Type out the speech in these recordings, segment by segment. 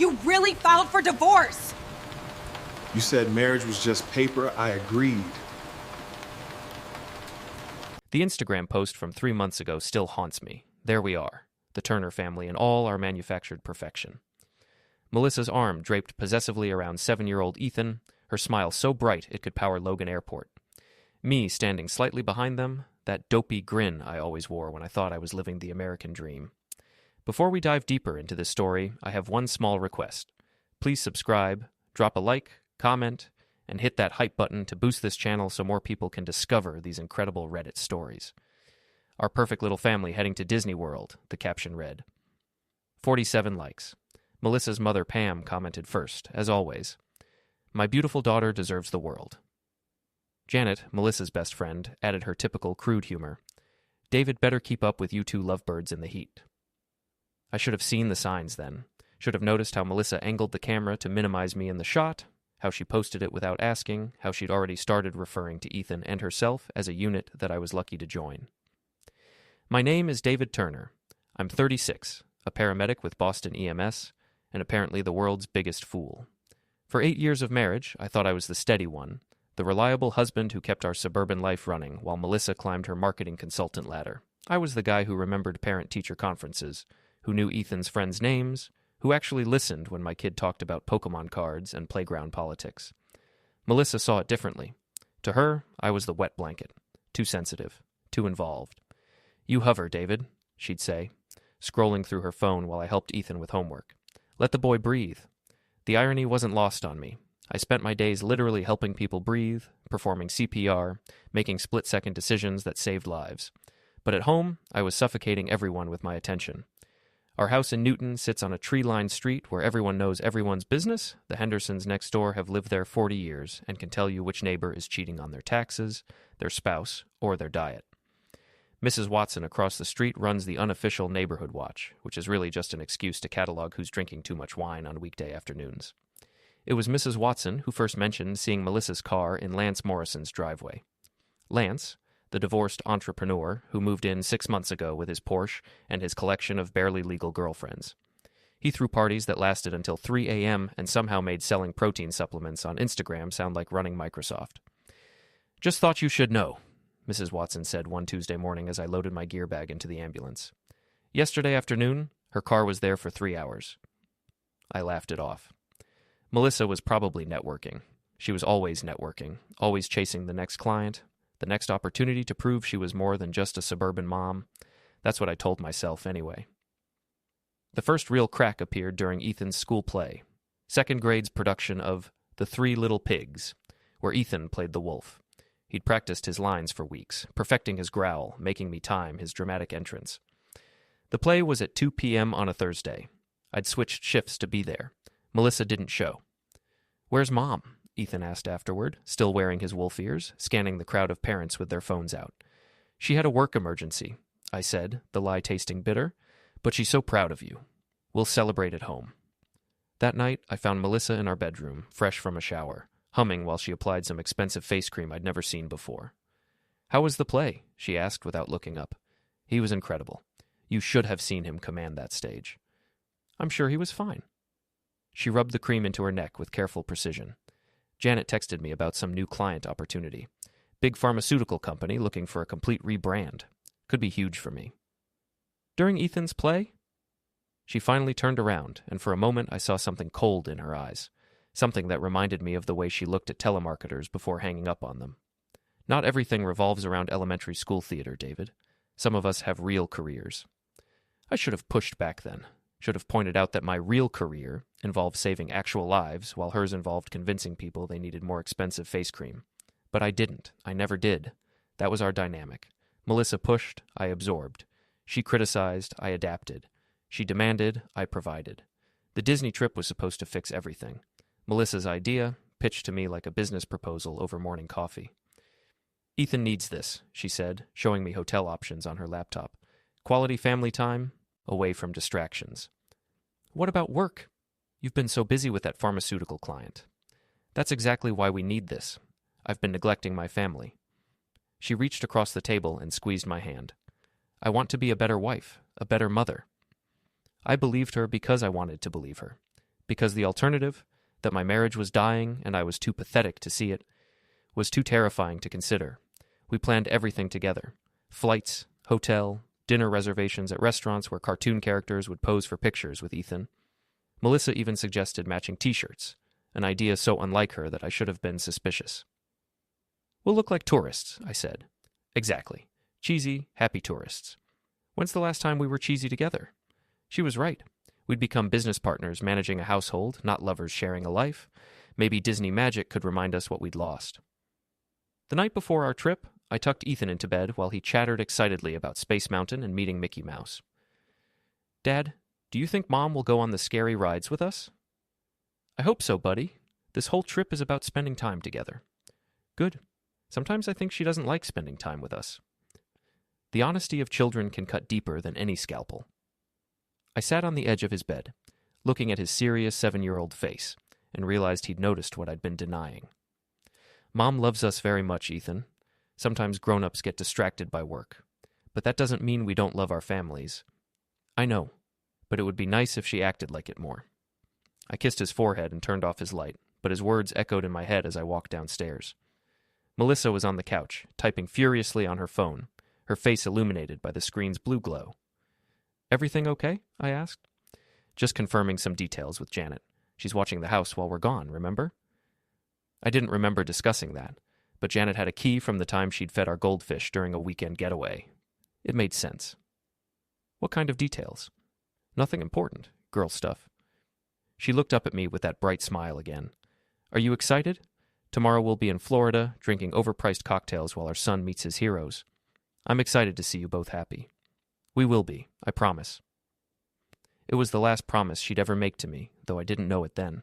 You really filed for divorce! You said marriage was just paper. I agreed. The Instagram post from 3 months ago still haunts me. There we are, the Turner family in all our manufactured perfection. Melissa's arm draped possessively around 7-year-old Ethan, her smile so bright it could power Logan Airport. Me standing slightly behind them, that dopey grin I always wore when I thought I was living the American dream. Before we dive deeper into this story, I have one small request. Please subscribe, drop a like, comment, and hit that hype button to boost this channel so more people can discover these incredible Reddit stories. Our perfect little family heading to Disney World, the caption read. 47 likes. Melissa's mother Pam commented first, as always. My beautiful daughter deserves the world. Janet, Melissa's best friend, added her typical crude humor. David better keep up with you two lovebirds in the heat. I should have seen the signs then. Should have noticed how Melissa angled the camera to minimize me in the shot, how she posted it without asking, how she'd already started referring to Ethan and herself as a unit that I was lucky to join. My name is David Turner. I'm 36, a paramedic with Boston EMS, and apparently the world's biggest fool. For 8 years of marriage, I thought I was the steady one, the reliable husband who kept our suburban life running while Melissa climbed her marketing consultant ladder. I was the guy who remembered parent-teacher conferences, who knew Ethan's friends' names, who actually listened when my kid talked about Pokemon cards and playground politics. Melissa saw it differently. To her, I was the wet blanket. Too sensitive. Too involved. You hover, David, she'd say, scrolling through her phone while I helped Ethan with homework. Let the boy breathe. The irony wasn't lost on me. I spent my days literally helping people breathe, performing CPR, making split-second decisions that saved lives. But at home, I was suffocating everyone with my attention. Our house in Newton sits on a tree-lined street where everyone knows everyone's business. The Hendersons next door have lived there 40 years and can tell you which neighbor is cheating on their taxes, their spouse, or their diet. Mrs. Watson across the street runs the unofficial neighborhood watch, which is really just an excuse to catalog who's drinking too much wine on weekday afternoons. It was Mrs. Watson who first mentioned seeing Melissa's car in Lance Morrison's driveway. Lance, the divorced entrepreneur who moved in 6 months ago with his Porsche and his collection of barely legal girlfriends. He threw parties that lasted until 3 a.m. and somehow made selling protein supplements on Instagram sound like running Microsoft. Just thought you should know, Mrs. Watson said one Tuesday morning as I loaded my gear bag into the ambulance. Yesterday afternoon, her car was there for 3 hours. I laughed it off. Melissa was probably networking. She was always networking, always chasing the next client, the next opportunity to prove she was more than just a suburban mom. That's what I told myself anyway. The first real crack appeared during Ethan's school play, second grade's production of The 3 Little Pigs, where Ethan played the wolf. He'd practiced his lines for weeks, perfecting his growl, making me time his dramatic entrance. The play was at 2 p.m. on a Thursday. I'd switched shifts to be there. Melissa didn't show. Where's Mom? Ethan asked afterward, still wearing his wolf ears, scanning the crowd of parents with their phones out. She had a work emergency, I said, the lie tasting bitter, but she's so proud of you. We'll celebrate at home. That night, I found Melissa in our bedroom, fresh from a shower, humming while she applied some expensive face cream I'd never seen before. How was the play? She asked without looking up. He was incredible. You should have seen him command that stage. I'm sure he was fine. She rubbed the cream into her neck with careful precision. Janet texted me about some new client opportunity. Big pharmaceutical company looking for a complete rebrand. Could be huge for me. During Ethan's play? She finally turned around, and for a moment I saw something cold in her eyes. Something that reminded me of the way she looked at telemarketers before hanging up on them. Not everything revolves around elementary school theater, David. Some of us have real careers. I should have pushed back then. Should have pointed out that my real career involved saving actual lives, while hers involved convincing people they needed more expensive face cream. But I didn't. I never did. That was our dynamic. Melissa pushed, I absorbed. She criticized, I adapted. She demanded, I provided. The Disney trip was supposed to fix everything. Melissa's idea, pitched to me like a business proposal over morning coffee. Ethan needs this, she said, showing me hotel options on her laptop. Quality family time, away from distractions. What about work? You've been so busy with that pharmaceutical client. That's exactly why we need this. I've been neglecting my family. She reached across the table and squeezed my hand. I want to be a better wife, a better mother. I believed her because I wanted to believe her. Because the alternative, that my marriage was dying and I was too pathetic to see it, was too terrifying to consider. We planned everything together. Flights, hotel, dinner reservations at restaurants where cartoon characters would pose for pictures with Ethan. Melissa even suggested matching t-shirts, an idea so unlike her that I should have been suspicious. "We'll look like tourists," I said. "Exactly. Cheesy, happy tourists." When's the last time we were cheesy together? She was right. We'd become business partners managing a household, not lovers sharing a life. Maybe Disney magic could remind us what we'd lost. The night before our trip, I tucked Ethan into bed while he chattered excitedly about Space Mountain and meeting Mickey Mouse. "Dad, do you think Mom will go on the scary rides with us?" "I hope so, buddy. This whole trip is about spending time together." "Good. Sometimes I think she doesn't like spending time with us." The honesty of children can cut deeper than any scalpel. I sat on the edge of his bed, looking at his serious 7-year-old face, and realized he'd noticed what I'd been denying. "Mom loves us very much, Ethan. Sometimes grown-ups get distracted by work. But that doesn't mean we don't love our families." "I know, but it would be nice if she acted like it more." I kissed his forehead and turned off his light, but his words echoed in my head as I walked downstairs. Melissa was on the couch, typing furiously on her phone, her face illuminated by the screen's blue glow. "Everything okay?" I asked. "Just confirming some details with Janet. She's watching the house while we're gone, remember?" I didn't remember discussing that, but Janet had a key from the time she'd fed our goldfish during a weekend getaway. It made sense. "What kind of details?" "Nothing important. Girl stuff." She looked up at me with that bright smile again. "Are you excited? Tomorrow we'll be in Florida, drinking overpriced cocktails while our son meets his heroes. I'm excited to see you both happy." "We will be, I promise." It was the last promise she'd ever make to me, though I didn't know it then.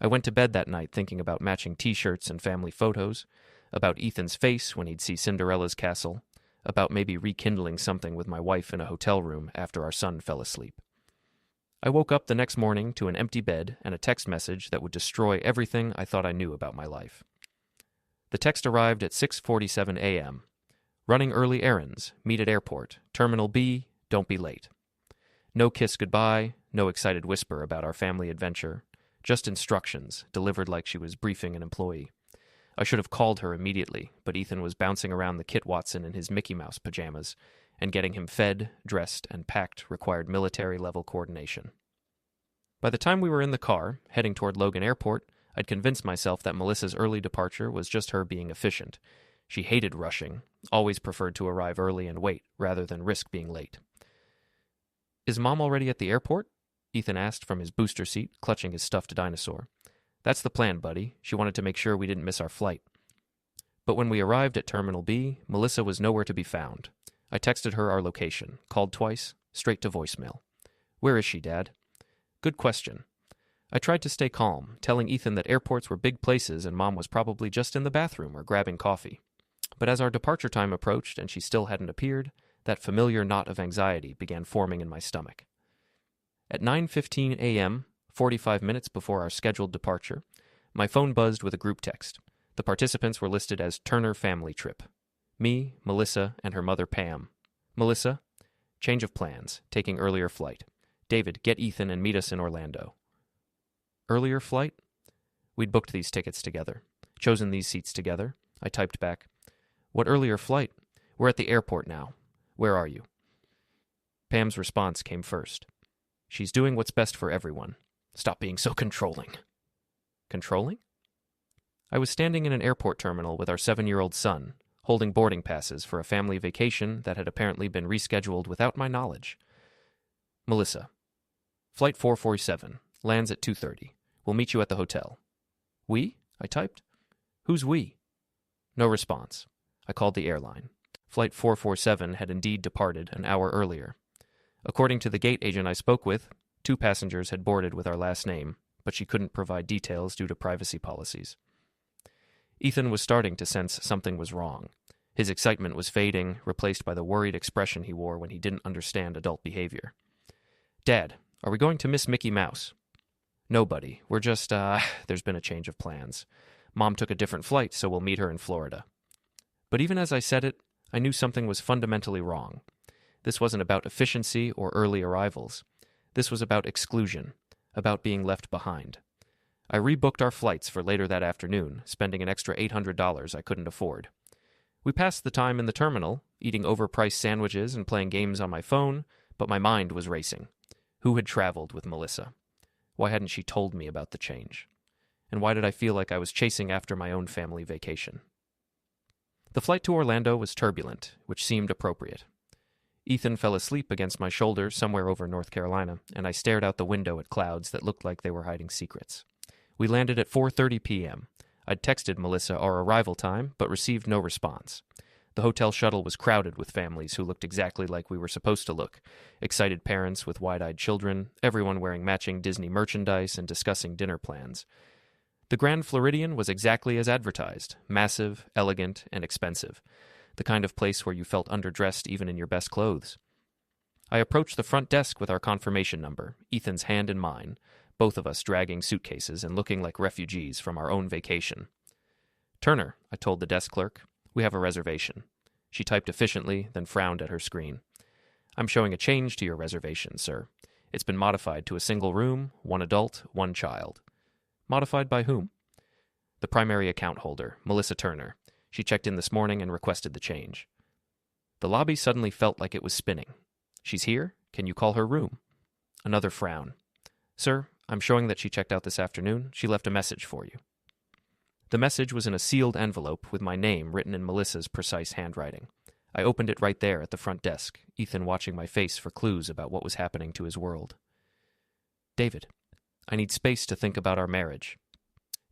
I went to bed that night thinking about matching t-shirts and family photos, about Ethan's face when he'd see Cinderella's castle, about maybe rekindling something with my wife in a hotel room after our son fell asleep. I woke up the next morning to an empty bed and a text message that would destroy everything I thought I knew about my life. The text arrived at 6:47 a.m. "Running early errands. Meet at airport. Terminal B. Don't be late." No kiss goodbye, no excited whisper about our family adventure. Just instructions, delivered like she was briefing an employee. I should have called her immediately, but Ethan was bouncing around the Kit Watson in his Mickey Mouse pajamas, and getting him fed, dressed, and packed required military-level coordination. By the time we were in the car, heading toward Logan Airport, I'd convinced myself that Melissa's early departure was just her being efficient. She hated rushing, always preferred to arrive early and wait, rather than risk being late. "Is Mom already at the airport?" Ethan asked from his booster seat, clutching his stuffed dinosaur. "That's the plan, buddy. She wanted to make sure we didn't miss our flight." But when we arrived at Terminal B, Melissa was nowhere to be found. I texted her our location, called twice, straight to voicemail. "Where is she, Dad?" "Good question." I tried to stay calm, telling Ethan that airports were big places and Mom was probably just in the bathroom or grabbing coffee. But as our departure time approached and she still hadn't appeared, that familiar knot of anxiety began forming in my stomach. At 9:15 a.m., 45 minutes before our scheduled departure, my phone buzzed with a group text. The participants were listed as Turner Family Trip. Me, Melissa, and her mother Pam. Melissa, change of plans, taking earlier flight. David, get Ethan and meet us in Orlando. Earlier flight? We'd booked these tickets together, chosen these seats together. I typed back, "What earlier flight? We're at the airport now. Where are you?" Pam's response came first. "She's doing what's best for everyone. Stop being so controlling." Controlling? I was standing in an airport terminal with our 7-year-old son, holding boarding passes for a family vacation that had apparently been rescheduled without my knowledge. "Melissa, Flight 447, lands at 2:30. We'll meet you at the hotel." "We?" I typed. "Who's we?" No response. I called the airline. Flight 447 had indeed departed an hour earlier. According to the gate agent I spoke with, 2 passengers had boarded with our last name, but she couldn't provide details due to privacy policies. Ethan was starting to sense something was wrong. His excitement was fading, replaced by the worried expression he wore when he didn't understand adult behavior. "Dad, are we going to miss Mickey Mouse?" "No, buddy. We're just, there's been a change of plans. Mom took a different flight, so we'll meet her in Florida." But even as I said it, I knew something was fundamentally wrong. This wasn't about efficiency or early arrivals. This was about exclusion. about being left behind. I rebooked our flights for later that afternoon, spending an extra $800 I couldn't afford. We passed the time in the terminal, eating overpriced sandwiches and playing games on my phone, but my mind was racing. Who had traveled with Melissa? Why hadn't she told me about the change? And why did I feel like I was chasing after my own family vacation? The flight to Orlando was turbulent, which seemed appropriate. Ethan fell asleep against my shoulder somewhere over North Carolina, and I stared out the window at clouds that looked like they were hiding secrets. We landed at 4:30 p.m. I'd texted Melissa our arrival time, but received no response. The hotel shuttle was crowded with families who looked exactly like we were supposed to look. Excited parents with wide-eyed children, everyone wearing matching Disney merchandise and discussing dinner plans. The Grand Floridian was exactly as advertised, massive, elegant, and expensive. The kind of place where you felt underdressed even in your best clothes. I approached the front desk with our confirmation number, Ethan's hand in mine, both of us dragging suitcases and looking like refugees from our own vacation. "Turner," I told the desk clerk, "we have a reservation." She typed efficiently, then frowned at her screen. "I'm showing a change to your reservation, sir. It's been modified to a single room, 1 adult, 1 child." "Modified by whom?" "The primary account holder, Melissa Turner. She checked in this morning and requested the change." The lobby suddenly felt like it was spinning. "She's here? Can you call her room?" Another frown. "Sir, I'm showing that she checked out this afternoon. She left a message for you." The message was in a sealed envelope with my name written in Melissa's precise handwriting. I opened it right there at the front desk, Ethan watching my face for clues about what was happening to his world. "David, I need space to think about our marriage.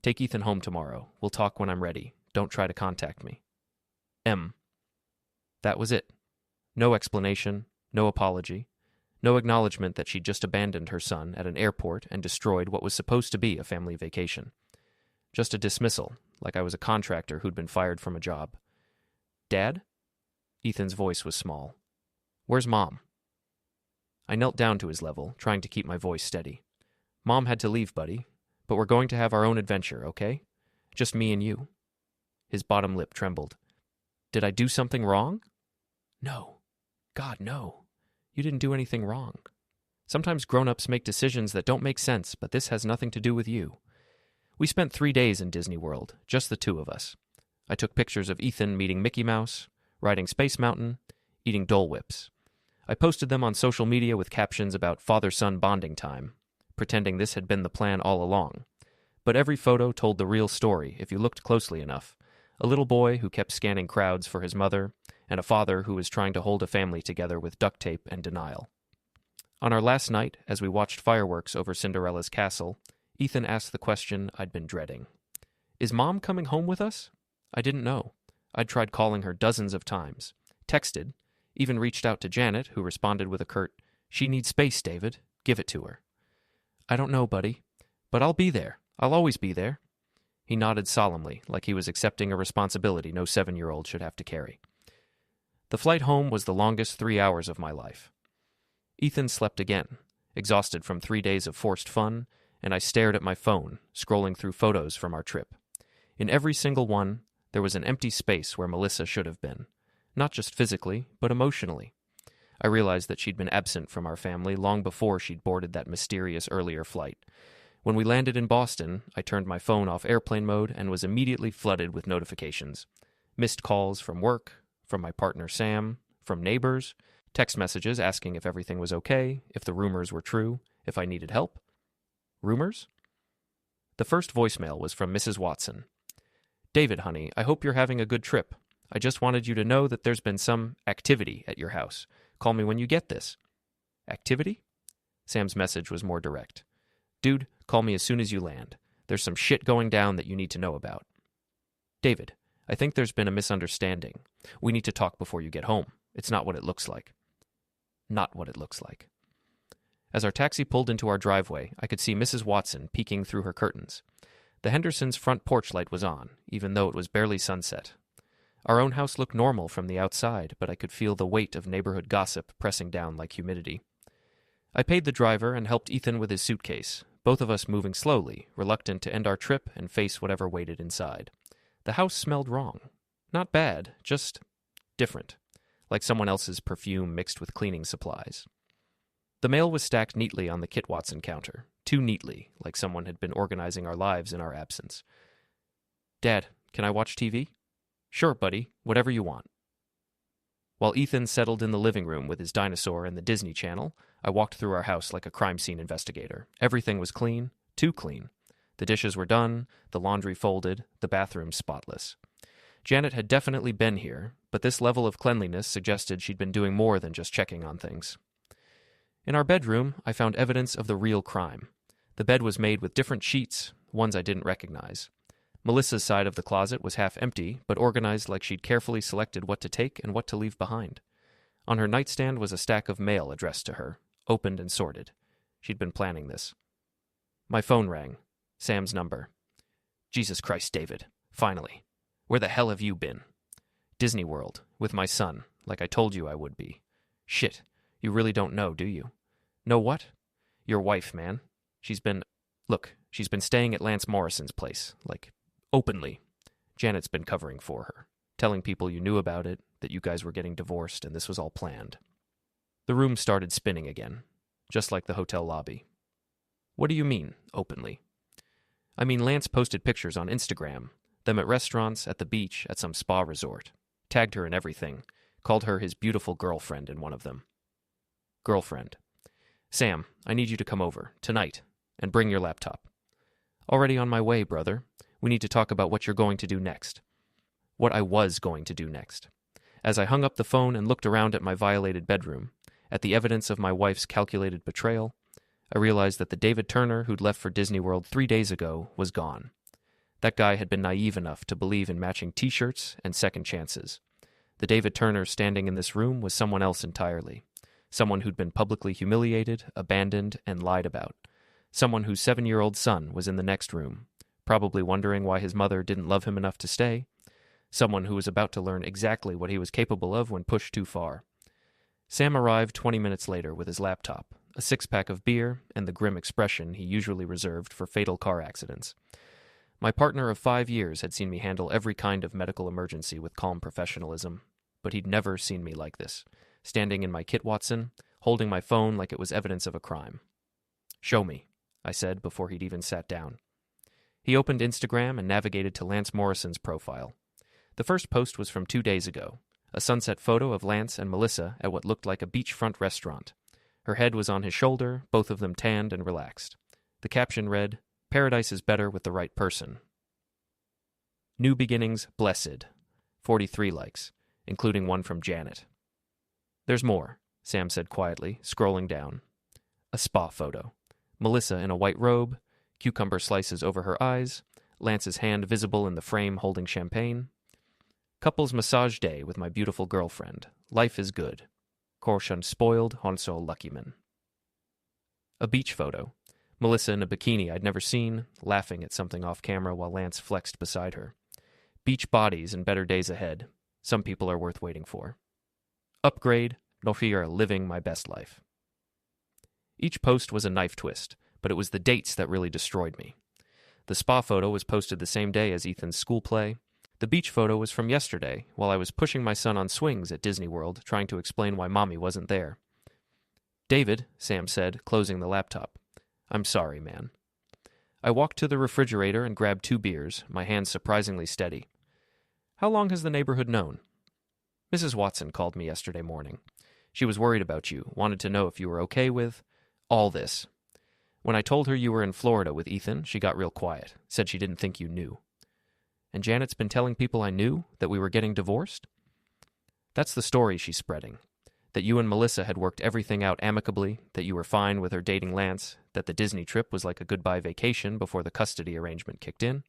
Take Ethan home tomorrow. We'll talk when I'm ready. Don't try to contact me. M." That was it. No explanation, no apology, no acknowledgement that she'd just abandoned her son at an airport and destroyed what was supposed to be a family vacation. Just a dismissal, like I was a contractor who'd been fired from a job. "Dad?" Ethan's voice was small. "Where's Mom?" I knelt down to his level, trying to keep my voice steady. "Mom had to leave, buddy, but we're going to have our own adventure, okay? Just me and you." His bottom lip trembled. "Did I do something wrong?" "No. God, no. You didn't do anything wrong. Sometimes grown-ups make decisions that don't make sense, but this has nothing to do with you." We spent 3 days in Disney World, just the two of us. I took pictures of Ethan meeting Mickey Mouse, riding Space Mountain, eating Dole Whips. I posted them on social media with captions about father-son bonding time, pretending this had been the plan all along. But every photo told the real story if you looked closely enough. A little boy who kept scanning crowds for his mother, and a father who was trying to hold a family together with duct tape and denial. On our last night, as we watched fireworks over Cinderella's castle, Ethan asked the question I'd been dreading. "Is Mom coming home with us?" I didn't know. I'd tried calling her dozens of times, texted, even reached out to Janet, who responded with a curt, "She needs space, David. Give it to her." "I don't know, buddy, but I'll be there. I'll always be there." He nodded solemnly, like he was accepting a responsibility no 7-year-old should have to carry. The flight home was the longest 3 hours of my life. Ethan slept again, exhausted from 3 days of forced fun, and I stared at my phone, scrolling through photos from our trip. In every single one, there was an empty space where Melissa should have been, not just physically, but emotionally. I realized that she'd been absent from our family long before she'd boarded that mysterious earlier flight. When we landed in Boston, I turned my phone off airplane mode and was immediately flooded with notifications. Missed calls from work, from my partner Sam, from neighbors, text messages asking if everything was okay, if the rumors were true, if I needed help. Rumors? The first voicemail was from Mrs. Watson. "David, honey, I hope you're having a good trip. I just wanted you to know that there's been some activity at your house. Call me when you get this." Activity? Sam's message was more direct. "Dude, call me as soon as you land. There's some shit going down that you need to know about." "David, I think there's been a misunderstanding. We need to talk before you get home. It's not what it looks like." Not what it looks like. As our taxi pulled into our driveway, I could see Mrs. Watson peeking through her curtains. The Hendersons' front porch light was on, even though it was barely sunset. Our own house looked normal from the outside, but I could feel the weight of neighborhood gossip pressing down like humidity. I paid the driver and helped Ethan with his suitcase, both of us moving slowly, reluctant to end our trip and face whatever waited inside. The house smelled wrong. Not bad, just different, like someone else's perfume mixed with cleaning supplies. The mail was stacked neatly on the Kit Watson counter, too neatly, like someone had been organizing our lives in our absence. "Dad, can I watch TV?" "Sure, buddy, whatever you want." While Ethan settled in the living room with his dinosaur and the Disney Channel, I walked through our house like a crime scene investigator. Everything was clean, too clean. The dishes were done, the laundry folded, the bathroom spotless. Janet had definitely been here, but this level of cleanliness suggested she'd been doing more than just checking on things. In our bedroom, I found evidence of the real crime. The bed was made with different sheets, ones I didn't recognize. Melissa's side of the closet was half empty, but organized like she'd carefully selected what to take and what to leave behind. On her nightstand was a stack of mail addressed to her, opened and sorted. She'd been planning this. My phone rang. Sam's number. "Jesus Christ, David. Finally. Where the hell have you been?" "Disney World, with my son, like I told you I would be." "Shit. You really don't know, do you?" "Know what?" "Your wife, man. She's been staying at Lance Morrison's place, like, openly. Janet's been covering for her, telling people you knew about it, that you guys were getting divorced, and this was all planned." The room started spinning again, just like the hotel lobby. "What do you mean, openly?" "I mean, Lance posted pictures on Instagram, them at restaurants, at the beach, at some spa resort. Tagged her in everything, called her his beautiful girlfriend in one of them." "Girlfriend. Sam, I need you to come over, tonight, and bring your laptop." "Already on my way, brother. We need to talk about what you're going to do next." What I was going to do next. As I hung up the phone and looked around at my violated bedroom, at the evidence of my wife's calculated betrayal, I realized that the David Turner who'd left for Disney World 3 days ago was gone. That guy had been naive enough to believe in matching t-shirts and second chances. The David Turner standing in this room was someone else entirely. Someone who'd been publicly humiliated, abandoned, and lied about. Someone whose 7-year-old son was in the next room, probably wondering why his mother didn't love him enough to stay. Someone who was about to learn exactly what he was capable of when pushed too far. Sam arrived 20 minutes later with his laptop, a 6-pack of beer, and the grim expression he usually reserved for fatal car accidents. My partner of 5 years had seen me handle every kind of medical emergency with calm professionalism, but he'd never seen me like this, standing in my Kit Watson, holding my phone like it was evidence of a crime. "Show me," I said before he'd even sat down. He opened Instagram and navigated to Lance Morrison's profile. The first post was from 2 days ago, a sunset photo of Lance and Melissa at what looked like a beachfront restaurant. Her head was on his shoulder, both of them tanned and relaxed. The caption read, "Paradise is better with the right person." New beginnings, blessed. 43 likes, including one from Janet. "There's more," Sam said quietly, scrolling down. A spa photo. Melissa in a white robe, cucumber slices over her eyes, Lance's hand visible in the frame holding champagne. "Couples massage day with my beautiful girlfriend. Life is good. Korshun spoiled, Honsol luckyman." A beach photo. Melissa in a bikini I'd never seen, laughing at something off camera while Lance flexed beside her. Beach bodies and better days ahead. Some people are worth waiting for. Upgrade, Nofir living my best life. Each post was a knife twist, but it was the dates that really destroyed me. The spa photo was posted the same day as Ethan's school play. The beach photo was from yesterday, while I was pushing my son on swings at Disney World, trying to explain why Mommy wasn't there. "David," Sam said, closing the laptop. "I'm sorry, man." I walked to the refrigerator and grabbed 2 beers, my hands surprisingly steady. "How long has the neighborhood known?" "Mrs. Watson called me yesterday morning. She was worried about you, wanted to know if you were okay with all this. When I told her you were in Florida with Ethan, she got real quiet, said she didn't think you knew." "And Janet's been telling people I knew, that we were getting divorced?" "That's the story she's spreading. That you and Melissa had worked everything out amicably, that you were fine with her dating Lance, that the Disney trip was like a goodbye vacation before the custody arrangement kicked in."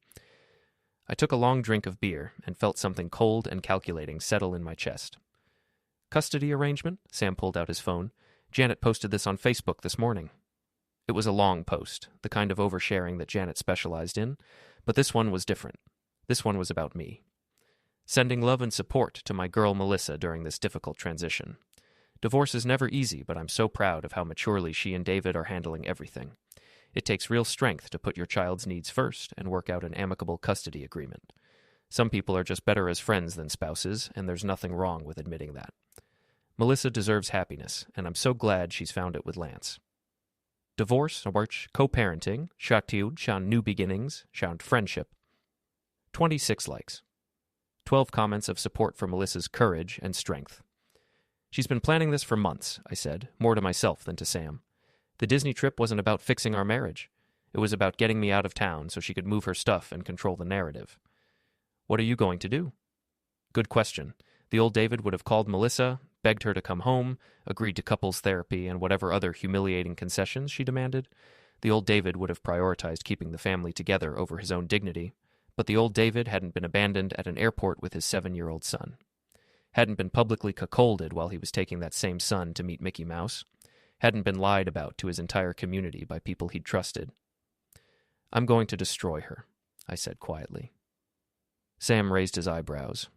I took a long drink of beer and felt something cold and calculating settle in my chest. "Custody arrangement?" Sam pulled out his phone. "Janet posted this on Facebook this morning." It was a long post, the kind of oversharing that Janet specialized in, but this one was different. This one was about me. Sending love and support to my girl Melissa during this difficult transition. Divorce is never easy, but I'm so proud of how maturely she and David are handling everything. It takes real strength to put your child's needs first and work out an amicable custody agreement. Some people are just better as friends than spouses, and there's nothing wrong with admitting that. Melissa deserves happiness, and I'm so glad she's found it with Lance. Divorce, co-parenting, schaut schauen new beginnings, schaut friendship. 26 likes. 12 comments of support for Melissa's courage and strength. She's been planning this for months, I said, more to myself than to Sam. The Disney trip wasn't about fixing our marriage. It was about getting me out of town so she could move her stuff and control the narrative. What are you going to do? Good question. The old David would have called Melissa, begged her to come home, agreed to couples therapy and whatever other humiliating concessions she demanded. The old David would have prioritized keeping the family together over his own dignity, but the old David hadn't been abandoned at an airport with his 7-year-old son. Hadn't been publicly cuckolded while he was taking that same son to meet Mickey Mouse. Hadn't been lied about to his entire community by people he'd trusted. I'm going to destroy her, I said quietly. Sam raised his eyebrows.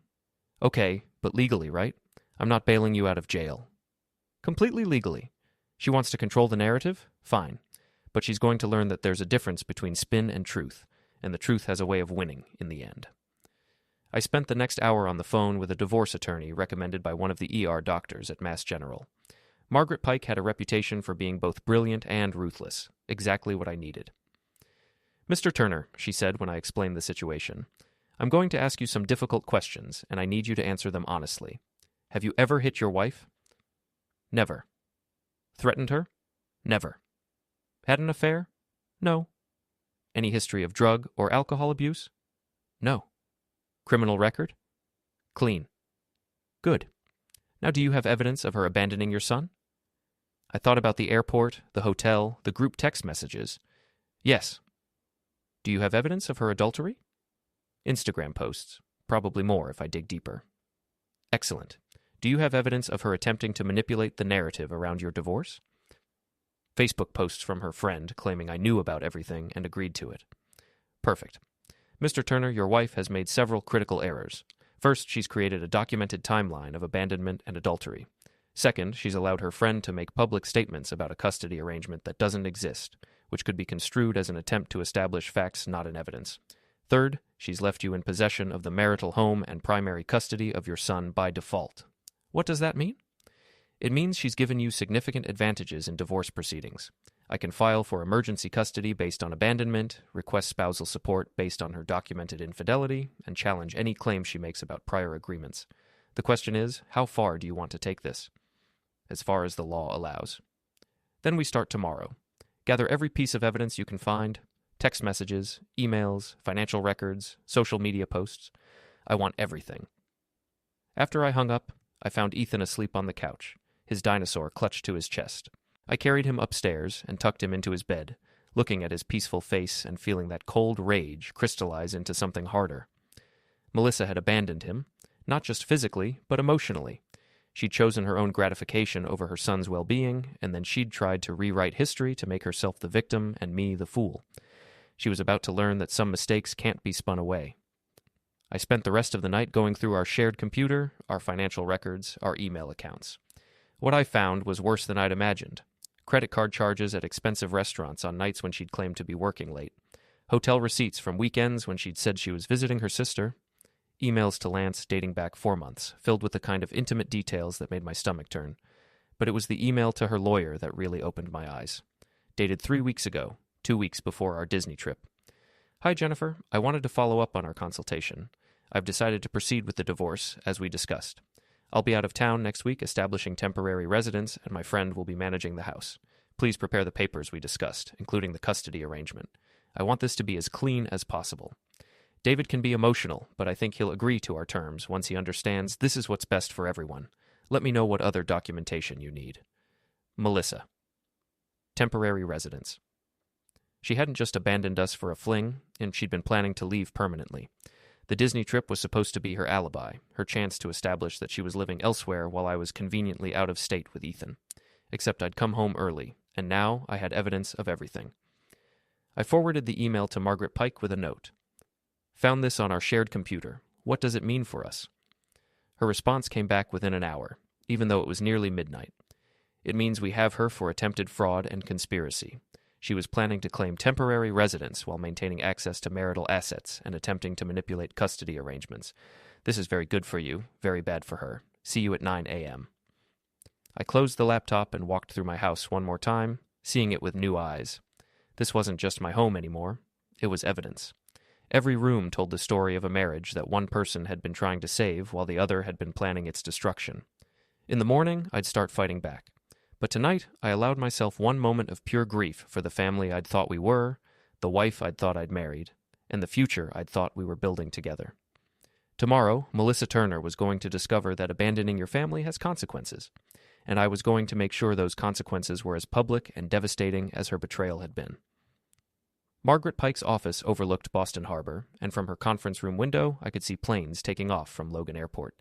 Okay, but legally, right? I'm not bailing you out of jail. Completely legally. She wants to control the narrative? Fine. But she's going to learn that there's a difference between spin and truth, and the truth has a way of winning in the end. I spent the next hour on the phone with a divorce attorney recommended by one of the ER doctors at Mass General. Margaret Pike had a reputation for being both brilliant and ruthless, exactly what I needed. Mr. Turner, she said when I explained the situation, I'm going to ask you some difficult questions, and I need you to answer them honestly. Have you ever hit your wife? Never. Threatened her? Never. Had an affair? No. Any history of drug or alcohol abuse? No. Criminal record? Clean. Good. Now, do you have evidence of her abandoning your son? I thought about the airport, the hotel, the group text messages. Yes. Do you have evidence of her adultery? Instagram posts. Probably more if I dig deeper. Excellent. Do you have evidence of her attempting to manipulate the narrative around your divorce? Facebook posts from her friend claiming I knew about everything and agreed to it. Perfect. Mr. Turner, your wife has made several critical errors. First, she's created a documented timeline of abandonment and adultery. Second, she's allowed her friend to make public statements about a custody arrangement that doesn't exist, which could be construed as an attempt to establish facts not in evidence. Third, she's left you in possession of the marital home and primary custody of your son by default. What does that mean? It means she's given you significant advantages in divorce proceedings. I can file for emergency custody based on abandonment, request spousal support based on her documented infidelity, and challenge any claim she makes about prior agreements. The question is, how far do you want to take this? As far as the law allows. Then we start tomorrow. Gather every piece of evidence you can find, text messages, emails, financial records, social media posts. I want everything. After I hung up, I found Ethan asleep on the couch, his dinosaur clutched to his chest. I carried him upstairs and tucked him into his bed, looking at his peaceful face and feeling that cold rage crystallize into something harder. Melissa had abandoned him, not just physically, but emotionally. She'd chosen her own gratification over her son's well-being, and then she'd tried to rewrite history to make herself the victim and me the fool. She was about to learn that some mistakes can't be spun away. I spent the rest of the night going through our shared computer, our financial records, our email accounts. What I found was worse than I'd imagined. Credit card charges at expensive restaurants on nights when she'd claimed to be working late. Hotel receipts from weekends when she'd said she was visiting her sister. Emails to Lance dating back 4 months, filled with the kind of intimate details that made my stomach turn. But it was the email to her lawyer that really opened my eyes. Dated 3 weeks ago, 2 weeks before our Disney trip. Hi, Jennifer. I wanted to follow up on our consultation. I've decided to proceed with the divorce, as we discussed. I'll be out of town next week establishing temporary residence, and my friend will be managing the house. Please prepare the papers we discussed, including the custody arrangement. I want this to be as clean as possible. David can be emotional, but I think he'll agree to our terms once he understands this is what's best for everyone. Let me know what other documentation you need. Melissa. Temporary residence. She hadn't just abandoned us for a fling, and she'd been planning to leave permanently. The Disney trip was supposed to be her alibi, her chance to establish that she was living elsewhere while I was conveniently out of state with Ethan. Except I'd come home early, and now I had evidence of everything. I forwarded the email to Margaret Pike with a note. Found this on our shared computer. What does it mean for us? Her response came back within an hour, even though it was nearly midnight. It means we have her for attempted fraud and conspiracy. She was planning to claim temporary residence while maintaining access to marital assets and attempting to manipulate custody arrangements. This is very good for you, very bad for her. See you at 9 a.m. I closed the laptop and walked through my house one more time, seeing it with new eyes. This wasn't just my home anymore. It was evidence. Every room told the story of a marriage that one person had been trying to save while the other had been planning its destruction. In the morning, I'd start fighting back. But tonight, I allowed myself one moment of pure grief for the family I'd thought we were, the wife I'd thought I'd married, and the future I'd thought we were building together. Tomorrow, Melissa Turner was going to discover that abandoning your family has consequences, and I was going to make sure those consequences were as public and devastating as her betrayal had been. Margaret Pike's office overlooked Boston Harbor, and from her conference room window, I could see planes taking off from Logan Airport.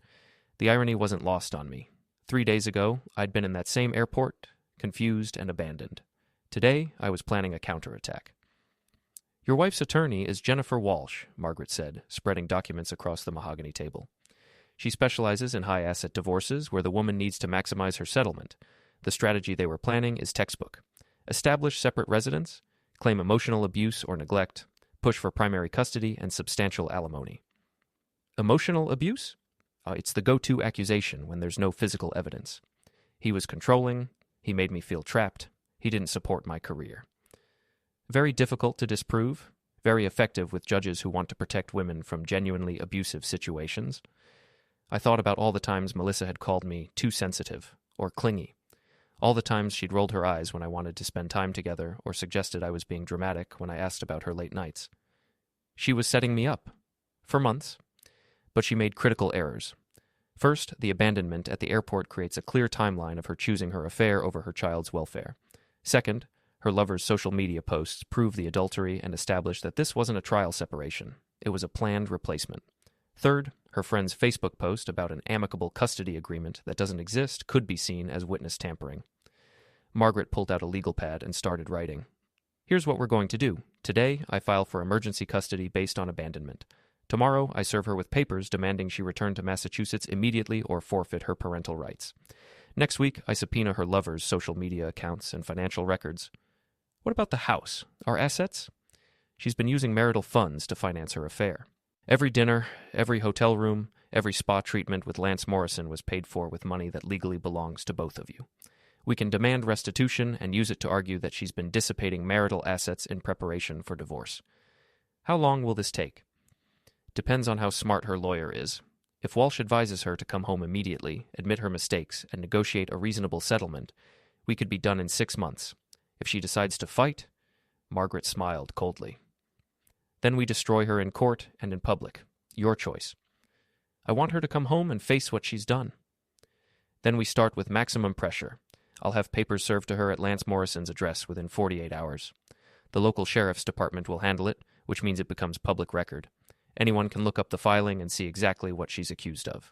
The irony wasn't lost on me. 3 days ago, I'd been in that same airport, confused and abandoned. Today, I was planning a counterattack. Your wife's attorney is Jennifer Walsh, Margaret said, spreading documents across the mahogany table. She specializes in high-asset divorces where the woman needs to maximize her settlement. The strategy they were planning is textbook. Establish separate residence, claim emotional abuse or neglect, push for primary custody, and substantial alimony. Emotional abuse? It's the go-to accusation when there's no physical evidence. He was controlling, he made me feel trapped, he didn't support my career. Very difficult to disprove, very effective with judges who want to protect women from genuinely abusive situations. I thought about all the times Melissa had called me too sensitive or clingy, all the times she'd rolled her eyes when I wanted to spend time together or suggested I was being dramatic when I asked about her late nights. She was setting me up, for months, but she made critical errors. First, the abandonment at the airport creates a clear timeline of her choosing her affair over her child's welfare. Second, her lover's social media posts prove the adultery and establish that this wasn't a trial separation. It was a planned replacement. Third, her friend's Facebook post about an amicable custody agreement that doesn't exist could be seen as witness tampering. Margaret pulled out a legal pad and started writing. Here's what we're going to do. Today, I file for emergency custody based on abandonment. Tomorrow, I serve her with papers demanding she return to Massachusetts immediately or forfeit her parental rights. Next week, I subpoena her lover's social media accounts and financial records. What about the house? Our assets? She's been using marital funds to finance her affair. Every dinner, every hotel room, every spa treatment with Lance Morrison was paid for with money that legally belongs to both of you. We can demand restitution and use it to argue that she's been dissipating marital assets in preparation for divorce. How long will this take? Depends on how smart her lawyer is. If Walsh advises her to come home immediately, admit her mistakes, and negotiate a reasonable settlement, we could be done in 6 months. If she decides to fight, Margaret smiled coldly. Then we destroy her in court and in public. Your choice. I want her to come home and face what she's done. Then we start with maximum pressure. I'll have papers served to her at Lance Morrison's address within 48 hours. The local sheriff's department will handle it, which means it becomes public record. Anyone can look up the filing and see exactly what she's accused of.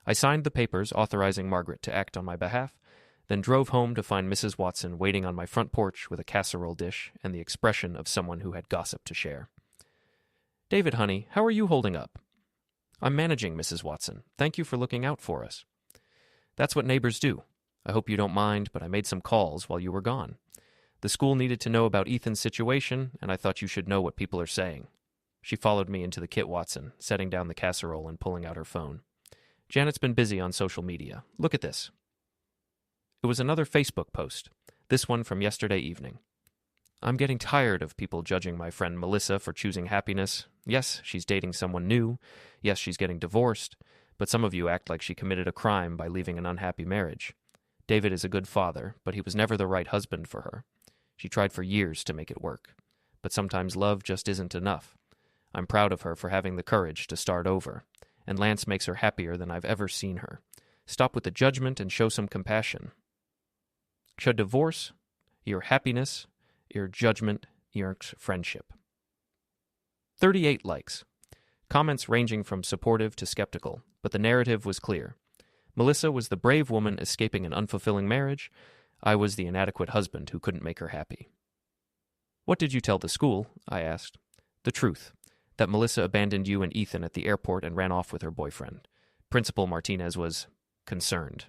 I signed the papers authorizing Margaret to act on my behalf, then drove home to find Mrs. Watson waiting on my front porch with a casserole dish and the expression of someone who had gossip to share. "David, honey, how are you holding up?" "I'm managing, Mrs. Watson. Thank you for looking out for us." "That's what neighbors do. I hope you don't mind, but I made some calls while you were gone. The school needed to know about Ethan's situation, and I thought you should know what people are saying." She followed me into the Kit Watson, setting down the casserole and pulling out her phone. "Janet's been busy on social media. Look at this." It was another Facebook post, this one from yesterday evening. "I'm getting tired of people judging my friend Melissa for choosing happiness. Yes, she's dating someone new. Yes, she's getting divorced. But some of you act like she committed a crime by leaving an unhappy marriage. David is a good father, but he was never the right husband for her. She tried for years to make it work. But sometimes love just isn't enough. I'm proud of her for having the courage to start over. And Lance makes her happier than I've ever seen her. Stop with the judgment and show some compassion. Should divorce, your happiness, your judgment, your friendship." 38 likes. Comments ranging from supportive to skeptical, but the narrative was clear. Melissa was the brave woman escaping an unfulfilling marriage. I was the inadequate husband who couldn't make her happy. "What did you tell the school?" I asked. "The truth. That Melissa abandoned you and Ethan at the airport and ran off with her boyfriend. Principal Martinez was concerned.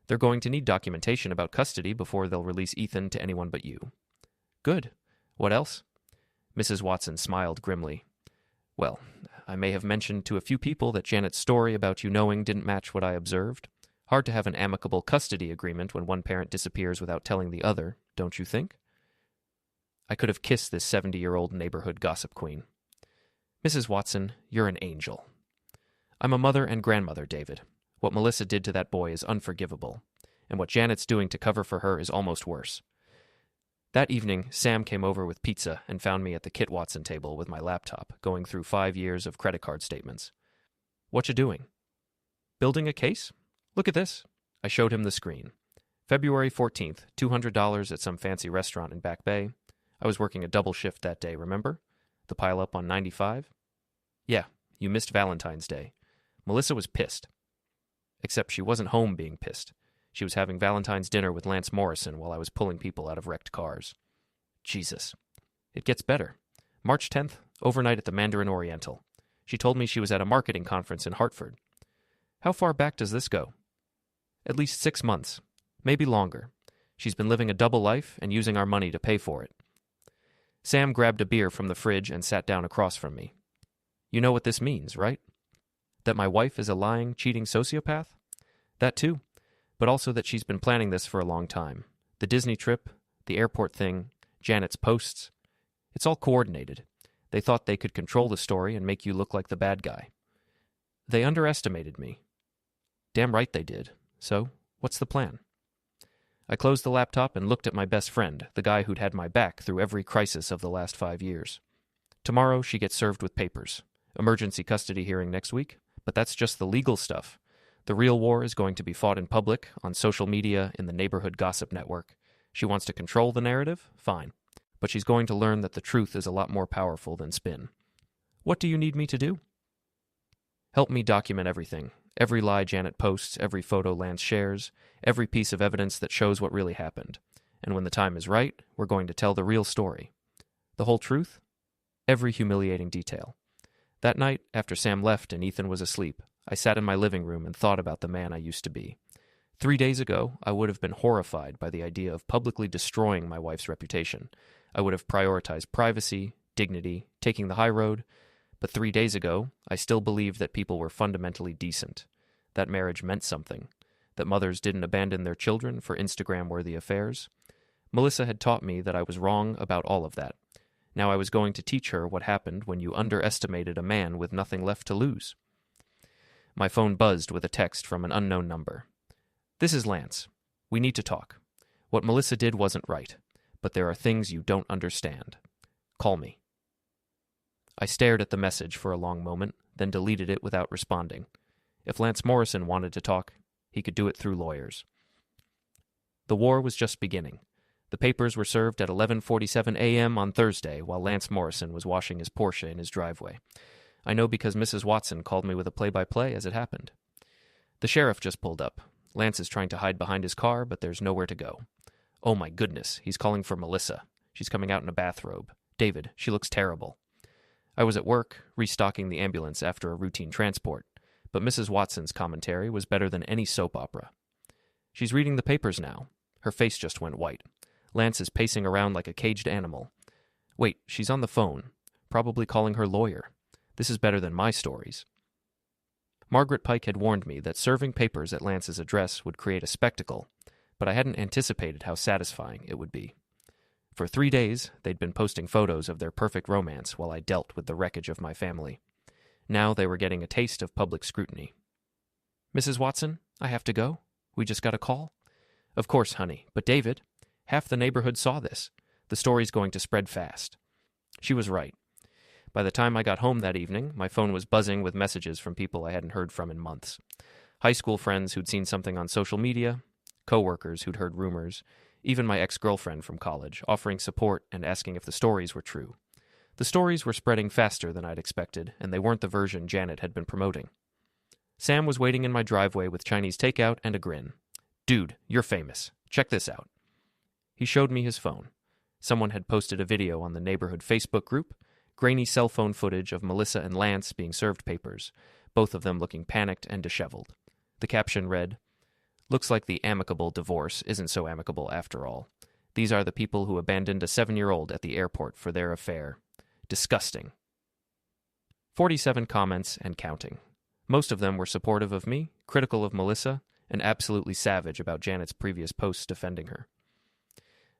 They're going to need documentation about custody before they'll release Ethan to anyone but you." "Good. What else?" Mrs. Watson smiled grimly. "Well, I may have mentioned to a few people that Janet's story about you knowing didn't match what I observed. Hard to have an amicable custody agreement when one parent disappears without telling the other, don't you think? I could have kissed this 70-year-old neighborhood gossip queen. Mrs. Watson, you're an angel. I'm a mother and grandmother, David. What Melissa did to that boy is unforgivable, and what Janet's doing to cover for her is almost worse. That evening, Sam came over with pizza and found me at the Kit Watson table with my laptop, going through 5 years of credit card statements. What you doing? Building a case? Look at this. I showed him the screen. February 14th, $200 at some fancy restaurant in Back Bay. I was working a double shift that day, remember? The pile-up on 95? Yeah, you missed Valentine's Day. Melissa was pissed. Except she wasn't home being pissed. She was having Valentine's dinner with Lance Morrison while I was pulling people out of wrecked cars. Jesus. It gets better. March 10th, overnight at the Mandarin Oriental. She told me she was at a marketing conference in Hartford. How far back does this go? At least 6 months. Maybe longer. She's been living a double life and using our money to pay for it. Sam grabbed a beer from the fridge and sat down across from me. You know what this means, right? That my wife is a lying, cheating sociopath? That too. But also that she's been planning this for a long time. The Disney trip, the airport thing, Janet's posts. It's all coordinated. They thought they could control the story and make you look like the bad guy. They underestimated me. Damn right they did. So, what's the plan? I closed the laptop and looked at my best friend, the guy who'd had my back through every crisis of the last 5 years. Tomorrow she gets served with papers. Emergency custody hearing next week, but that's just the legal stuff. The real war is going to be fought in public, on social media, in the neighborhood gossip network. She wants to control the narrative? Fine. But she's going to learn that the truth is a lot more powerful than spin. What do you need me to do? Help me document everything. Every lie Janet posts, every photo Lance shares, every piece of evidence that shows what really happened. And when the time is right, we're going to tell the real story. The whole truth? Every humiliating detail. That night, after Sam left and Ethan was asleep, I sat in my living room and thought about the man I used to be. 3 days ago, I would have been horrified by the idea of publicly destroying my wife's reputation. I would have prioritized privacy, dignity, taking the high road. But 3 days ago, I still believed that people were fundamentally decent, that marriage meant something, that mothers didn't abandon their children for Instagram-worthy affairs. Melissa had taught me that I was wrong about all of that. Now I was going to teach her what happened when you underestimated a man with nothing left to lose. My phone buzzed with a text from an unknown number. This is Lance. We need to talk. What Melissa did wasn't right, but there are things you don't understand. Call me. I stared at the message for a long moment, then deleted it without responding. If Lance Morrison wanted to talk, he could do it through lawyers. The war was just beginning. The papers were served at 11:47 a.m. on Thursday while Lance Morrison was washing his Porsche in his driveway. I know because Mrs. Watson called me with a play-by-play as it happened. The sheriff just pulled up. Lance is trying to hide behind his car, but there's nowhere to go. Oh my goodness, he's calling for Melissa. She's coming out in a bathrobe. David, she looks terrible. I was at work, restocking the ambulance after a routine transport, but Mrs. Watson's commentary was better than any soap opera. She's reading the papers now. Her face just went white. Lance is pacing around like a caged animal. Wait, she's on the phone, probably calling her lawyer. This is better than my stories. Margaret Pike had warned me that serving papers at Lance's address would create a spectacle, but I hadn't anticipated how satisfying it would be. For 3 days, they'd been posting photos of their perfect romance while I dealt with the wreckage of my family. Now they were getting a taste of public scrutiny. Mrs. Watson, I have to go. We just got a call. Of course, honey, but David, half the neighborhood saw this. The story's going to spread fast. She was right. By the time I got home that evening, my phone was buzzing with messages from people I hadn't heard from in months. High school friends who'd seen something on social media, coworkers who'd heard rumors, even my ex-girlfriend from college, offering support and asking if the stories were true. The stories were spreading faster than I'd expected, and they weren't the version Janet had been promoting. Sam was waiting in my driveway with Chinese takeout and a grin. Dude, you're famous. Check this out. He showed me his phone. Someone had posted a video on the neighborhood Facebook group, grainy cell phone footage of Melissa and Lance being served papers, both of them looking panicked and disheveled. The caption read, "Looks like the amicable divorce isn't so amicable after all. These are the people who abandoned a 7-year-old at the airport for their affair. Disgusting." 47 comments and counting. Most of them were supportive of me, critical of Melissa, and absolutely savage about Janet's previous posts defending her.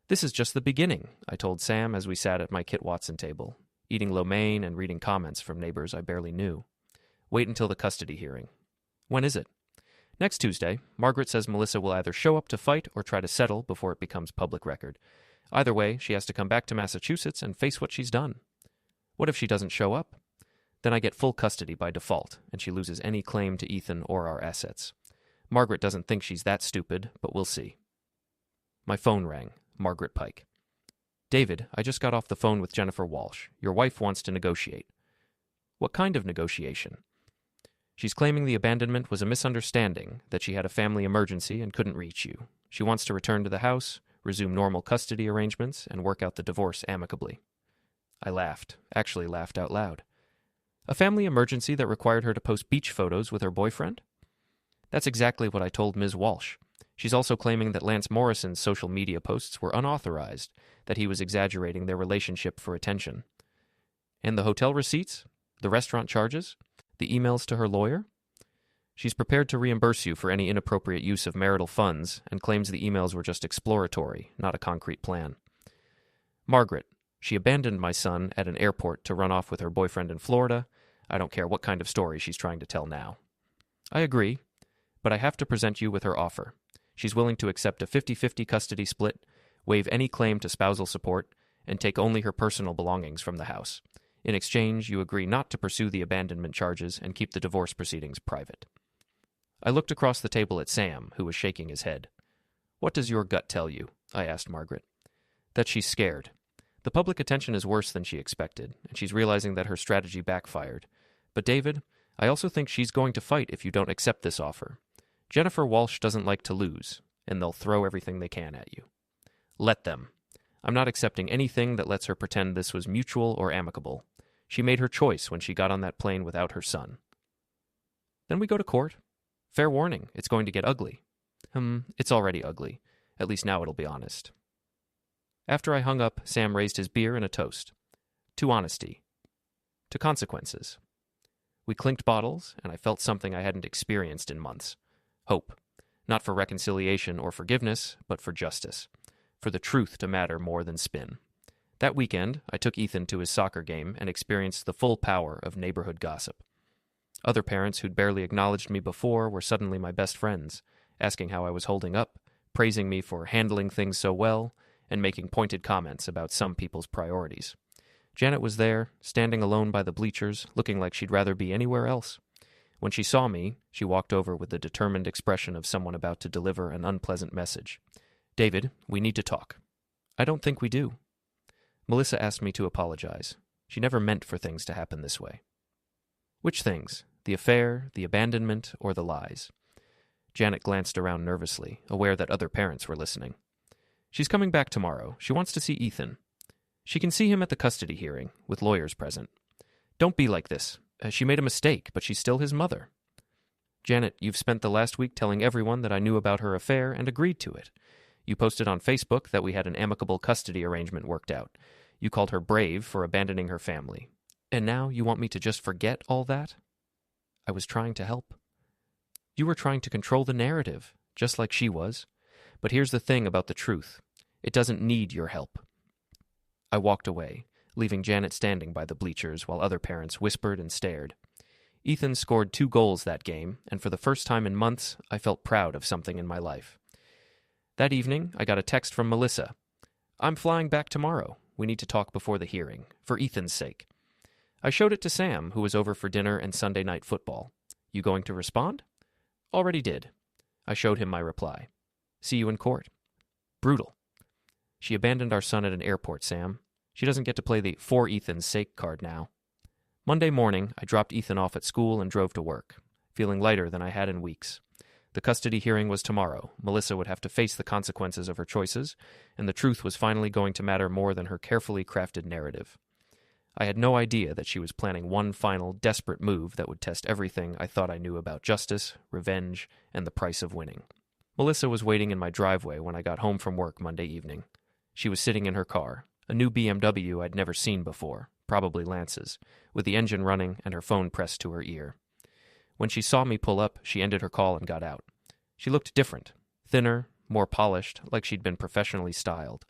"This is just the beginning," I told Sam as we sat at my Kit Watson table, eating lo mein and reading comments from neighbors I barely knew. "Wait until the custody hearing." "When is it?" "Next Tuesday. Margaret says Melissa will either show up to fight or try to settle before it becomes public record. Either way, she has to come back to Massachusetts and face what she's done." "What if she doesn't show up?" "Then I get full custody by default, and she loses any claim to Ethan or our assets. Margaret doesn't think she's that stupid, but we'll see." My phone rang. Margaret Pike. "David, I just got off the phone with Jennifer Walsh. Your wife wants to negotiate." "What kind of negotiation?" "She's claiming the abandonment was a misunderstanding, that she had a family emergency and couldn't reach you. She wants to return to the house, resume normal custody arrangements, and work out the divorce amicably." I laughed, actually laughed out loud. "A family emergency that required her to post beach photos with her boyfriend?" "That's exactly what I told Ms. Walsh. She's also claiming that Lance Morrison's social media posts were unauthorized, that he was exaggerating their relationship for attention." "And the hotel receipts? The restaurant charges? The emails to her lawyer?" "She's prepared to reimburse you for any inappropriate use of marital funds and claims the emails were just exploratory, not a concrete plan." "Margaret, she abandoned my son at an airport to run off with her boyfriend in Florida. I don't care what kind of story she's trying to tell now." "I agree, but I have to present you with her offer. She's willing to accept a 50-50 custody split, waive any claim to spousal support, and take only her personal belongings from the house. In exchange, you agree not to pursue the abandonment charges and keep the divorce proceedings private." I looked across the table at Sam, who was shaking his head. "What does your gut tell you?" I asked Margaret. "That she's scared. The public attention is worse than she expected, and she's realizing that her strategy backfired. But David, I also think she's going to fight if you don't accept this offer. Jennifer Walsh doesn't like to lose, and they'll throw everything they can at you. Let them. I'm not accepting anything that lets her pretend this was mutual or amicable. She made her choice when she got on that plane without her son." "Then we go to court. Fair warning, it's going to get ugly." It's already ugly. At least now it'll be honest." After I hung up, Sam raised his beer in a toast. To honesty. To consequences. We clinked bottles, and I felt something I hadn't experienced in months. Hope. Not for reconciliation or forgiveness, but for justice. For the truth to matter more than spin. That weekend, I took Ethan to his soccer game and experienced the full power of neighborhood gossip. Other parents who'd barely acknowledged me before were suddenly my best friends, asking how I was holding up, praising me for handling things so well, and making pointed comments about some people's priorities. Janet was there, standing alone by the bleachers, looking like she'd rather be anywhere else. When she saw me, she walked over with the determined expression of someone about to deliver an unpleasant message. "David, we need to talk." "I don't think we do." Melissa asked me to apologize. She never meant for things to happen this way. "Which things? The affair, the abandonment, or the lies?" Janet glanced around nervously, aware that other parents were listening. "She's coming back tomorrow. She wants to see Ethan. She can see him at the custody hearing, with lawyers present. Don't be like this. She made a mistake, but she's still his mother." "Janet, you've spent the last week telling everyone that I knew about her affair and agreed to it. You posted on Facebook that we had an amicable custody arrangement worked out. You called her brave for abandoning her family. And now you want me to just forget all that?" I was trying to help. "You were trying to control the narrative, just like she was. But here's the thing about the truth. It doesn't need your help." I walked away, leaving Janet standing by the bleachers while other parents whispered and stared. Ethan scored 2 goals that game, and for the first time in months, I felt proud of something in my life. That evening, I got a text from Melissa. "I'm flying back tomorrow. We need to talk before the hearing, for Ethan's sake." I showed it to Sam, who was over for dinner and Sunday night football. "You going to respond?" "Already did." I showed him my reply. "See you in court." Brutal. "She abandoned our son at an airport, Sam. She doesn't get to play the for Ethan's sake card now." Monday morning, I dropped Ethan off at school and drove to work, feeling lighter than I had in weeks. The custody hearing was tomorrow. Melissa would have to face the consequences of her choices, and the truth was finally going to matter more than her carefully crafted narrative. I had no idea that she was planning one final, desperate move that would test everything I thought I knew about justice, revenge, and the price of winning. Melissa was waiting in my driveway when I got home from work Monday evening. She was sitting in her car, a new BMW I'd never seen before, probably Lance's, with the engine running and her phone pressed to her ear. When she saw me pull up, she ended her call and got out. She looked different, thinner, more polished, like she'd been professionally styled.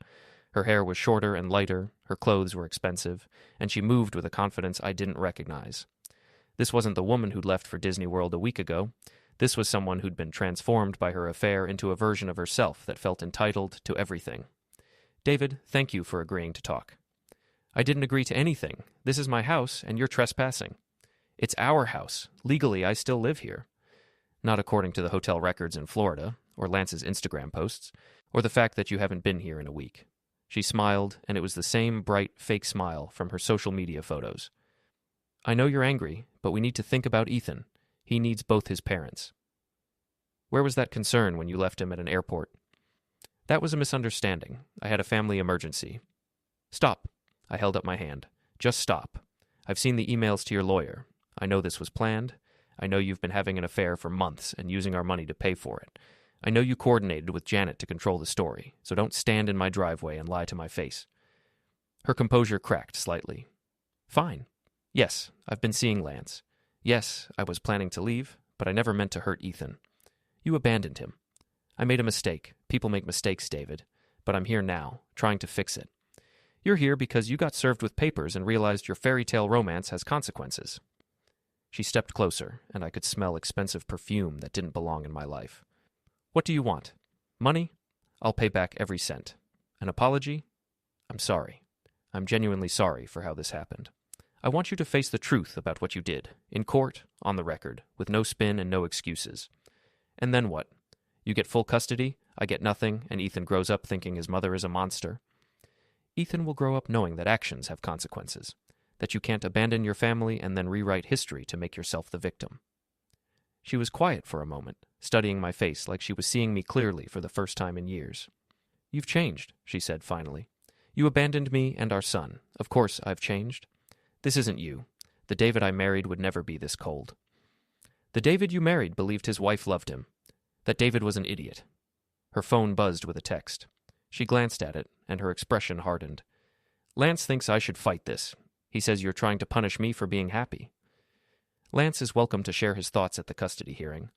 Her hair was shorter and lighter, her clothes were expensive, and she moved with a confidence I didn't recognize. This wasn't the woman who'd left for Disney World a week ago. This was someone who'd been transformed by her affair into a version of herself that felt entitled to everything. David, thank you for agreeing to talk. I didn't agree to anything. This is my house, and you're trespassing. It's our house. Legally, I still live here. Not according to the hotel records in Florida, or Lance's Instagram posts, or the fact that you haven't been here in a week. She smiled, and it was the same bright, fake smile from her social media photos. I know you're angry, but we need to think about Ethan. He needs both his parents. Where was that concern when you left him at an airport? That was a misunderstanding. I had a family emergency. Stop. I held up my hand. Just stop. I've seen the emails to your lawyer. I know this was planned. I know you've been having an affair for months and using our money to pay for it. I know you coordinated with Janet to control the story, so don't stand in my driveway and lie to my face. Her composure cracked slightly. Fine. Yes, I've been seeing Lance. Yes, I was planning to leave, but I never meant to hurt Ethan. You abandoned him. I made a mistake. People make mistakes, David. But I'm here now, trying to fix it. You're here because you got served with papers and realized your fairy tale romance has consequences. She stepped closer, and I could smell expensive perfume that didn't belong in my life. What do you want? Money? I'll pay back every cent. An apology? I'm sorry. I'm genuinely sorry for how this happened. I want you to face the truth about what you did, in court, on the record, with no spin and no excuses. And then what? You get full custody, I get nothing, and Ethan grows up thinking his mother is a monster. Ethan will grow up knowing that actions have consequences, that you can't abandon your family and then rewrite history to make yourself the victim. She was quiet for a moment, studying my face like she was seeing me clearly for the first time in years. You've changed, she said finally. You abandoned me and our son. Of course I've changed. This isn't you. The David I married would never be this cold. The David you married believed his wife loved him. That David was an idiot. Her phone buzzed with a text. She glanced at it, and her expression hardened. Lance thinks I should fight this. He says you're trying to punish me for being happy. Lance is welcome to share his thoughts at the custody hearing.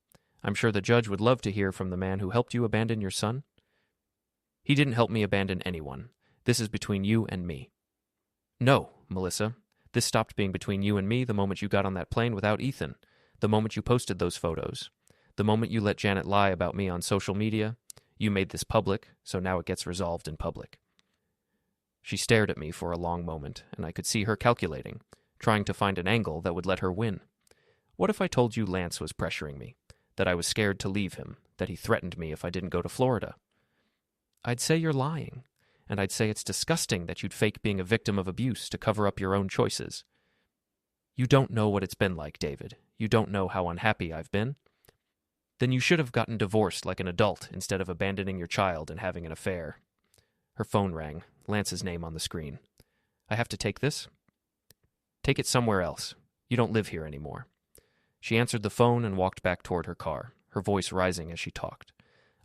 I'm sure the judge would love to hear from the man who helped you abandon your son. He didn't help me abandon anyone. This is between you and me. No, Melissa. This stopped being between you and me the moment you got on that plane without Ethan, the moment you posted those photos, the moment you let Janet lie about me on social media. You made this public, so now it gets resolved in public. She stared at me for a long moment, and I could see her calculating, trying to find an angle that would let her win. What if I told you Lance was pressuring me, that I was scared to leave him, that he threatened me if I didn't go to Florida? I'd say you're lying, and I'd say it's disgusting that you'd fake being a victim of abuse to cover up your own choices. You don't know what it's been like, David. You don't know how unhappy I've been. Then you should have gotten divorced like an adult instead of abandoning your child and having an affair. Her phone rang, Lance's name on the screen. I have to take this? Take it somewhere else. You don't live here anymore. She answered the phone and walked back toward her car, her voice rising as she talked.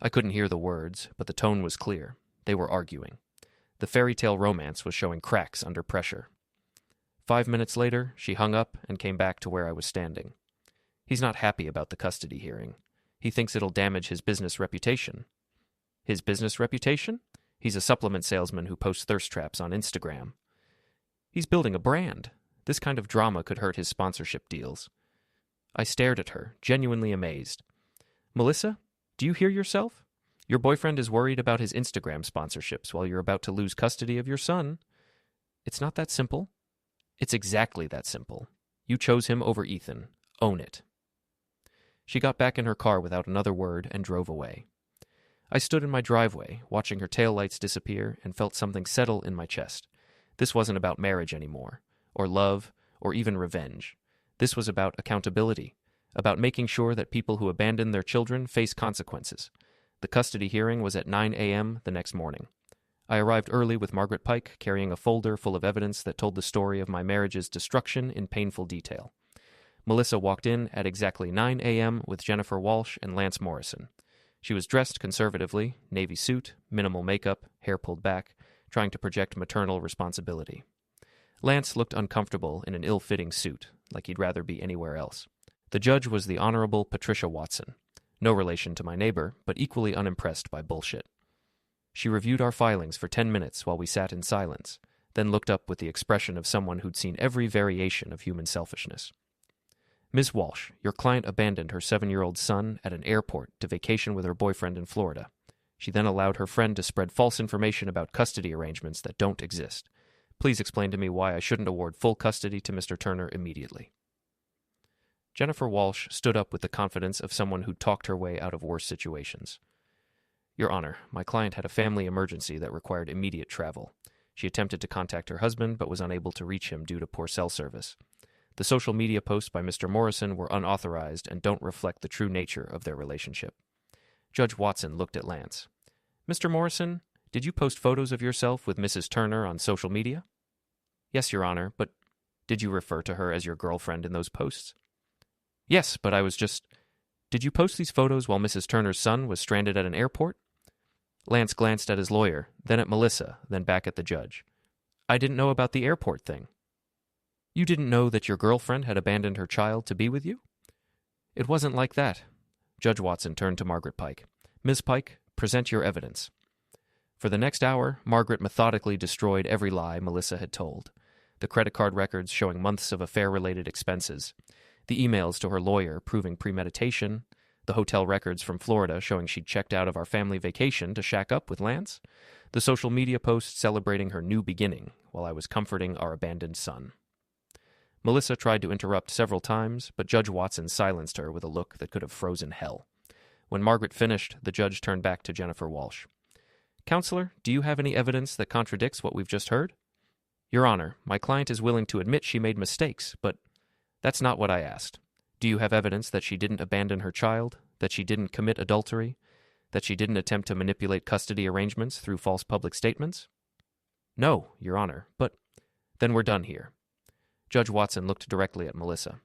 I couldn't hear the words, but the tone was clear. They were arguing. The fairy tale romance was showing cracks under pressure. 5 minutes later, she hung up and came back to where I was standing. He's not happy about the custody hearing. He thinks it'll damage his business reputation. His business reputation? He's a supplement salesman who posts thirst traps on Instagram. He's building a brand. This kind of drama could hurt his sponsorship deals. I stared at her, genuinely amazed. Melissa, do you hear yourself? Your boyfriend is worried about his Instagram sponsorships while you're about to lose custody of your son. It's not that simple. It's exactly that simple. You chose him over Ethan. Own it. She got back in her car without another word and drove away. I stood in my driveway, watching her taillights disappear, and felt something settle in my chest. This wasn't about marriage anymore, or love, or even revenge. This was about accountability, about making sure that people who abandon their children face consequences. The custody hearing was at 9 a.m. the next morning. I arrived early with Margaret Pike, carrying a folder full of evidence that told the story of my marriage's destruction in painful detail. Melissa walked in at exactly 9 a.m. with Jennifer Walsh and Lance Morrison. She was dressed conservatively, navy suit, minimal makeup, hair pulled back, trying to project maternal responsibility. Lance looked uncomfortable in an ill-fitting suit, like he'd rather be anywhere else. The judge was the Honorable Patricia Watson. No relation to my neighbor, but equally unimpressed by bullshit. She reviewed our filings for 10 minutes while we sat in silence, then looked up with the expression of someone who'd seen every variation of human selfishness. Ms. Walsh, your client abandoned her 7-year-old son at an airport to vacation with her boyfriend in Florida. She then allowed her friend to spread false information about custody arrangements that don't exist. Please explain to me why I shouldn't award full custody to Mr. Turner immediately. Jennifer Walsh stood up with the confidence of someone who'd talked her way out of worse situations. Your Honor, my client had a family emergency that required immediate travel. She attempted to contact her husband but was unable to reach him due to poor cell service. The social media posts by Mr. Morrison were unauthorized and don't reflect the true nature of their relationship. Judge Watson looked at Lance. Mr. Morrison, did you post photos of yourself with Mrs. Turner on social media? Yes, Your Honor, but did you refer to her as your girlfriend in those posts? Yes, but I was just... Did you post these photos while Mrs. Turner's son was stranded at an airport? Lance glanced at his lawyer, then at Melissa, then back at the judge. I didn't know about the airport thing. You didn't know that your girlfriend had abandoned her child to be with you? It wasn't like that. Judge Watson turned to Margaret Pike. Ms. Pike, present your evidence. For the next hour, Margaret methodically destroyed every lie Melissa had told. The credit card records showing months of affair-related expenses, the emails to her lawyer proving premeditation, the hotel records from Florida showing she'd checked out of our family vacation to shack up with Lance, the social media posts celebrating her new beginning while I was comforting our abandoned son. Melissa tried to interrupt several times, but Judge Watson silenced her with a look that could have frozen hell. When Margaret finished, the judge turned back to Jennifer Walsh. Counselor, do you have any evidence that contradicts what we've just heard? Your Honor, my client is willing to admit she made mistakes, but that's not what I asked. Do you have evidence that she didn't abandon her child, that she didn't commit adultery, that she didn't attempt to manipulate custody arrangements through false public statements? No, Your Honor, but then we're done here. Judge Watson looked directly at Melissa.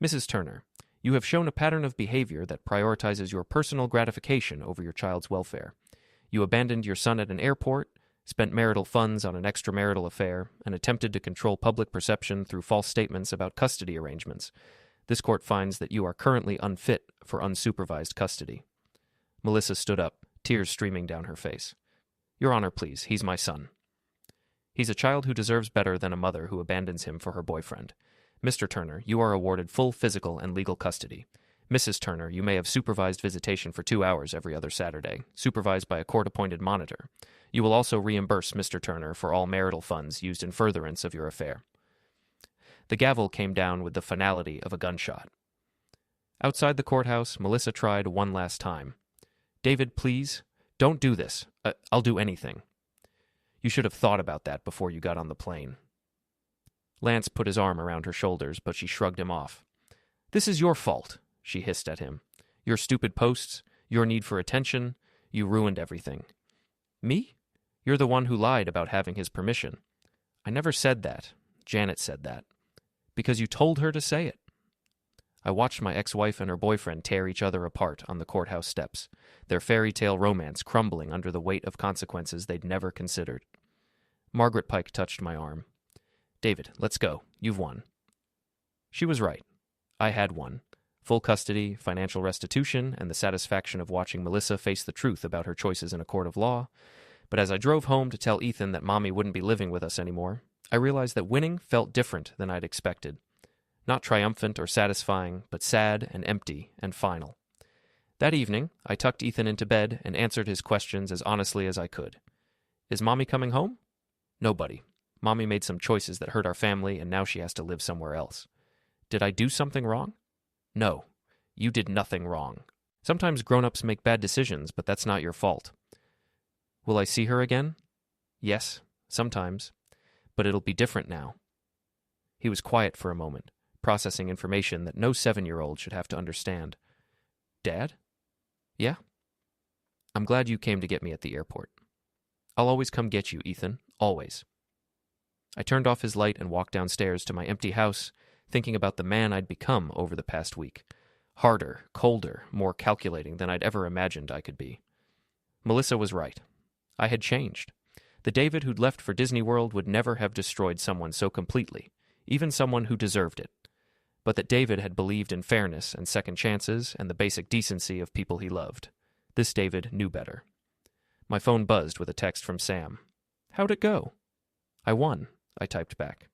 Mrs. Turner, you have shown a pattern of behavior that prioritizes your personal gratification over your child's welfare. You abandoned your son at an airport, spent marital funds on an extramarital affair, and attempted to control public perception through false statements about custody arrangements. This court finds that you are currently unfit for unsupervised custody. Melissa stood up, tears streaming down her face. Your Honor, please, he's my son. He's a child who deserves better than a mother who abandons him for her boyfriend. Mr. Turner, you are awarded full physical and legal custody. Mrs. Turner, you may have supervised visitation for 2 hours every other Saturday, supervised by a court-appointed monitor. You will also reimburse Mr. Turner for all marital funds used in furtherance of your affair. The gavel came down with the finality of a gunshot. Outside the courthouse, Melissa tried one last time. David, please, don't do this. I'll do anything. You should have thought about that before you got on the plane. Lance put his arm around her shoulders, but she shrugged him off. This is your fault, she hissed at him. Your stupid posts, your need for attention, you ruined everything. Me? You're the one who lied about having his permission. I never said that. Janet said that. Because you told her to say it. I watched my ex-wife and her boyfriend tear each other apart on the courthouse steps, their fairy tale romance crumbling under the weight of consequences they'd never considered. Margaret Pike touched my arm. David, let's go. You've won. She was right. I had won. Full custody, financial restitution, and the satisfaction of watching Melissa face the truth about her choices in a court of law. But as I drove home to tell Ethan that Mommy wouldn't be living with us anymore, I realized that winning felt different than I'd expected. Not triumphant or satisfying, but sad and empty and final. That evening, I tucked Ethan into bed and answered his questions as honestly as I could. Is Mommy coming home? Nobody. Mommy made some choices that hurt our family, and now she has to live somewhere else. Did I do something wrong? No. You did nothing wrong. Sometimes grown-ups make bad decisions, but that's not your fault. Will I see her again? Yes, sometimes. But it'll be different now. He was quiet for a moment, processing information that no 7-year-old should have to understand. Dad? Yeah? I'm glad you came to get me at the airport. I'll always come get you, Ethan. Always. I turned off his light and walked downstairs to my empty house, thinking about the man I'd become over the past week. Harder, colder, more calculating than I'd ever imagined I could be. Melissa was right. I had changed. The David who'd left for Disney World would never have destroyed someone so completely, even someone who deserved it. but that David had believed in fairness and second chances and the basic decency of people he loved. This David knew better. My phone buzzed with a text from Sam. "How'd it go?" "I won," I typed back.